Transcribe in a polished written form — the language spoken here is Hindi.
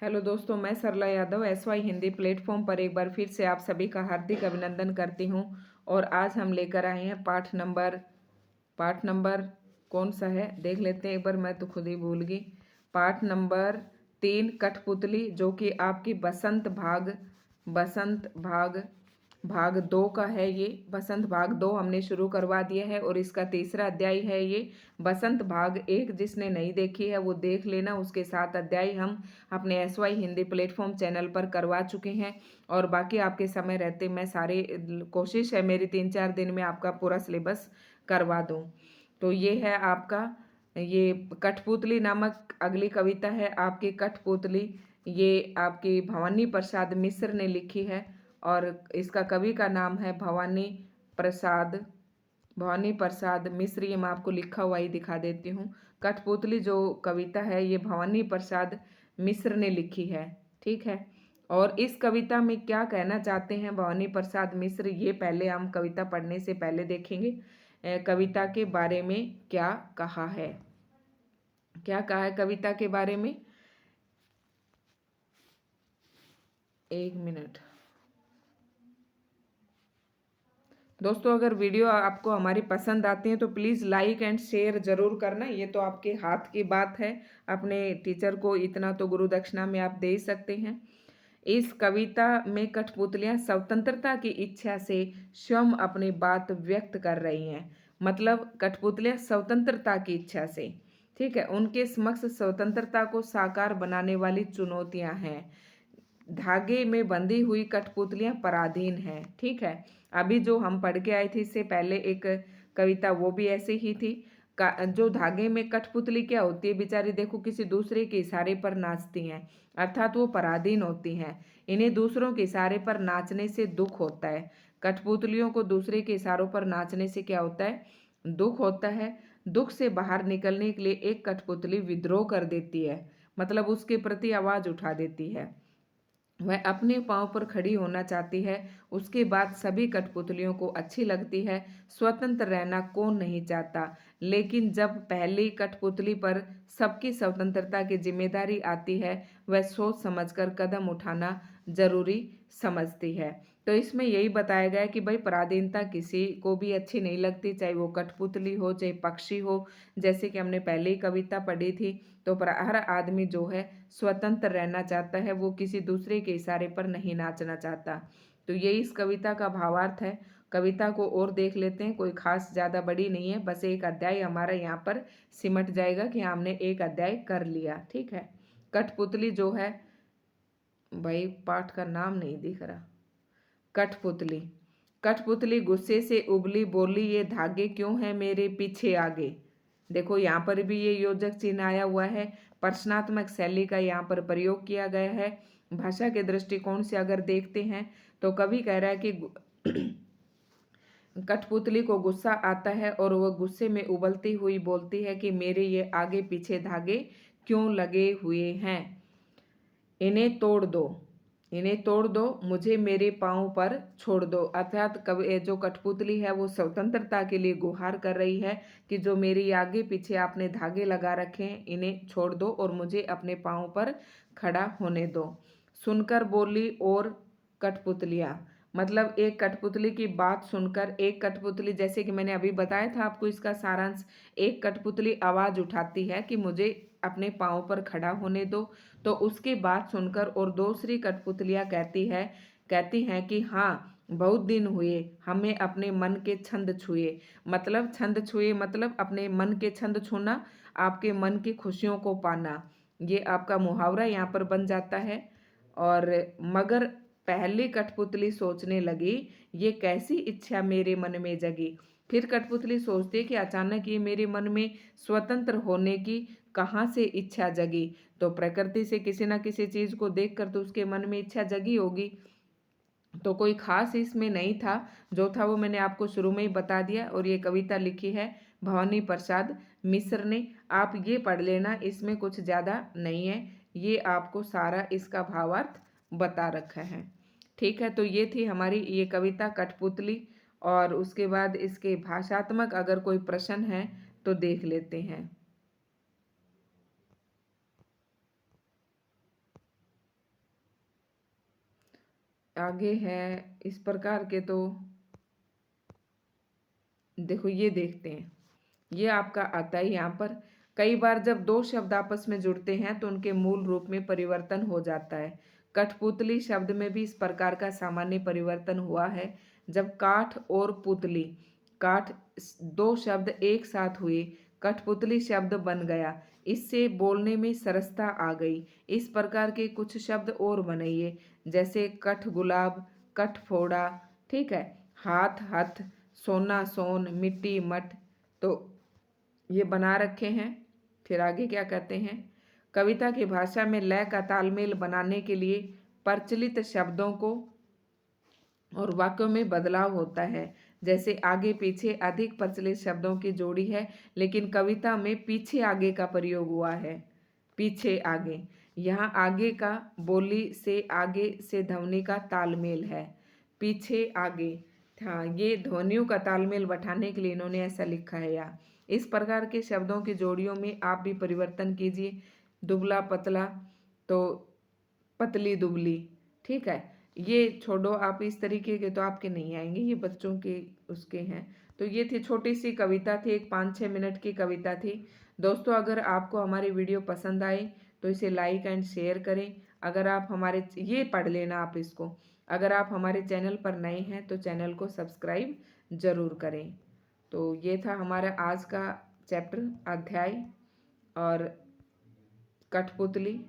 हेलो दोस्तों, मैं सरला यादव SY हिंदी प्लेटफॉर्म पर एक बार फिर से आप सभी का हार्दिक अभिनंदन करती हूं। और आज हम लेकर आए हैं पाठ नंबर कौन सा है देख लेते हैं एक बार, मैं तो खुद ही भूल गई। पाठ नंबर 3 कठपुतली, जो कि आपकी बसंत भाग 2 का है। ये बसंत भाग 2 हमने शुरू करवा दिया है और इसका तीसरा अध्याय है ये। बसंत भाग 1 जिसने नहीं देखी है वो देख लेना, उसके 7 अध्याय हम अपने SY हिंदी प्लेटफॉर्म चैनल पर करवा चुके हैं। और बाकी आपके समय रहते मैं सारे कोशिश है मेरी 3-4 दिन में आपका पूरा सिलेबस करवा दूं। तो ये है आपका ये कठपुतली नामक अगली कविता है आपकी कठपुतली। ये आपकी भवानी प्रसाद मिश्र ने लिखी है और इसका कवि का नाम है भवानी प्रसाद मिश्र। ये मैं आपको लिखा हुआ ही दिखा देती हूँ। कठपुतली जो कविता है ये भवानी प्रसाद मिश्र ने लिखी है, ठीक है। और इस कविता में क्या कहना चाहते हैं भवानी प्रसाद मिश्र, ये पहले हम कविता पढ़ने से पहले देखेंगे। कविता के बारे में क्या कहा है, कविता के बारे में। एक मिनट दोस्तों, अगर वीडियो आपको हमारी पसंद आती है तो प्लीज़ लाइक एंड शेयर ज़रूर करना, ये तो आपके हाथ की बात है। अपने टीचर को इतना तो गुरु दक्षिणा में आप दे ही सकते हैं। इस कविता में कठपुतलियां स्वतंत्रता की इच्छा से स्वयं अपनी बात व्यक्त कर रही हैं। मतलब कठपुतलियां स्वतंत्रता की इच्छा से, ठीक है, उनके समक्ष स्वतंत्रता को साकार बनाने वाली चुनौतियां हैं। धागे में बंधी हुई कठपुतलियां पराधीन हैं, ठीक है। अभी जो हम पढ़ के आए थे इससे पहले एक कविता, वो भी ऐसे ही थी। जो धागे में कठपुतली क्या होती है बेचारी, देखो किसी दूसरे के इशारे पर नाचती हैं, अर्थात वो पराधीन होती हैं। इन्हें दूसरों के इशारे पर नाचने से दुख होता है। कठपुतलियों को दूसरे के इशारों पर नाचने से क्या होता है, दुख होता है। दुख से बाहर निकलने के लिए एक कठपुतली विद्रोह कर देती है, मतलब उसके प्रति आवाज उठा देती है। वह अपने पांव पर खड़ी होना चाहती है। उसके बाद सभी कठपुतलियों को अच्छी लगती है। स्वतंत्र रहना कौन नहीं चाहता, लेकिन जब पहली कठपुतली पर सबकी स्वतंत्रता की जिम्मेदारी आती है वह सोच समझकर कदम उठाना जरूरी समझती है। तो इसमें यही बताया गया है कि भाई पराधीनता किसी को भी अच्छी नहीं लगती, चाहे वो कठपुतली हो चाहे पक्षी हो। जैसे कि हमने पहले ही कविता पढ़ी थी, तो हर आदमी जो है स्वतंत्र रहना चाहता है, वो किसी दूसरे के इशारे पर नहीं नाचना चाहता। तो यही इस कविता का भावार्थ है। कविता को और देख लेते हैं, कोई खास ज़्यादा बड़ी नहीं है, बस एक अध्याय हमारा यहाँ पर सिमट जाएगा कि हमने एक अध्याय कर लिया, ठीक है। कठपुतली जो है, भाई पाठ का नाम नहीं दिख रहा। कठपुतली कठपुतली गुस्से से उबली बोली, ये धागे क्यों हैं मेरे पीछे आगे। देखो यहाँ पर भी ये योजक चिन्ह आया हुआ है। प्रश्नात्मक शैली का यहाँ पर प्रयोग किया गया है। भाषा के दृष्टिकोण से अगर देखते हैं तो कवि कह रहा है कि कठपुतली को गुस्सा आता है और वह गुस्से में उबलती हुई बोलती है कि मेरे ये आगे पीछे धागे क्यों लगे हुए हैं, इन्हें तोड़ दो, इन्हें तोड़ दो, मुझे मेरे पाँव पर छोड़ दो। अर्थात कवि जो कठपुतली है वो स्वतंत्रता के लिए गुहार कर रही है कि जो मेरी आगे पीछे आपने धागे लगा रखे हैं इन्हें छोड़ दो और मुझे अपने पाँव पर खड़ा होने दो। सुनकर बोली और कठपुतलियाँ, मतलब एक कठपुतली की बात सुनकर एक कठपुतली, जैसे कि मैंने अभी बताया था आपको इसका सारांश, एक कठपुतली आवाज उठाती है कि मुझे अपने पाँव पर खड़ा होने दो। तो उसकी बात सुनकर और दूसरी कठपुतलियाँ कहती हैं कि हाँ, बहुत दिन हुए हमें अपने मन के छंद छुए। मतलब छंद छुए मतलब अपने मन के छंद छूना, आपके मन की खुशियों को पाना, ये आपका मुहावरा यहाँ पर बन जाता है। और मगर पहली कठपुतली सोचने लगी, ये कैसी इच्छा मेरे मन में जगी। फिर कठपुतली सोचती है कि अचानक ये मेरे मन में स्वतंत्र होने की कहाँ से इच्छा जगी। तो प्रकृति से किसी ना किसी चीज को देखकर तो उसके मन में इच्छा जगी होगी। तो कोई खास इसमें नहीं था, जो था वो मैंने आपको शुरू में ही बता दिया। और ये कविता लिखी है भवानी प्रसाद मिश्र ने। आप ये पढ़ लेना, इसमें कुछ ज़्यादा नहीं है, ये आपको सारा इसका भावार्थ बता रखा है, ठीक है। तो ये थी हमारी ये कविता कठपुतली। और उसके बाद इसके भाषात्मक अगर कोई प्रश्न है तो देख लेते हैं। आगे है इस प्रकार के, तो देखो ये देखते हैं। ये आपका आता है यहाँ पर, कई बार जब दो शब्द आपस में जुड़ते हैं तो उनके मूल रूप में परिवर्तन हो जाता है। कठपुतली शब्द में भी इस प्रकार का सामान्य परिवर्तन हुआ है। जब काठ और पुतली, काठ दो शब्द एक साथ हुए, कठपुतली शब्द बन गया। इससे बोलने में सरसता आ गई। इस प्रकार के कुछ शब्द और बनाइए, जैसे कठ गुलाब, कठ फोड़ा, ठीक है, हाथ हथ, सोना सोन, मिट्टी मट, तो ये बना रखे हैं। फिर आगे क्या कहते हैं, कविता की भाषा में लय का तालमेल बनाने के लिए प्रचलित शब्दों को और वाक्यों में बदलाव होता है। जैसे आगे पीछे अधिक प्रचलित शब्दों की जोड़ी है, लेकिन कविता में पीछे आगे का प्रयोग हुआ है। पीछे आगे, यहाँ आगे का बोली से आगे से ध्वनि का तालमेल है। पीछे आगे, हाँ, ये ध्वनियों का तालमेल बैठाने के लिए इन्होंने ऐसा लिखा है। यहाँ इस प्रकार के शब्दों की जोड़ियों में आप भी परिवर्तन कीजिए। दुबला पतला, तो पतली दुबली, ठीक है। ये छोड़ो, आप इस तरीके के तो आपके नहीं आएंगे, ये बच्चों के उसके हैं। तो ये थी छोटी सी कविता थी, एक 5-6 मिनट की कविता थी। दोस्तों, अगर आपको हमारी वीडियो पसंद आई तो इसे लाइक एंड शेयर करें। अगर आप हमारे, ये पढ़ लेना आप इसको, अगर आप हमारे चैनल पर नए हैं तो चैनल को सब्सक्राइब ज़रूर करें। तो ये था हमारा आज का चैप्टर, अध्याय और कठपुतली।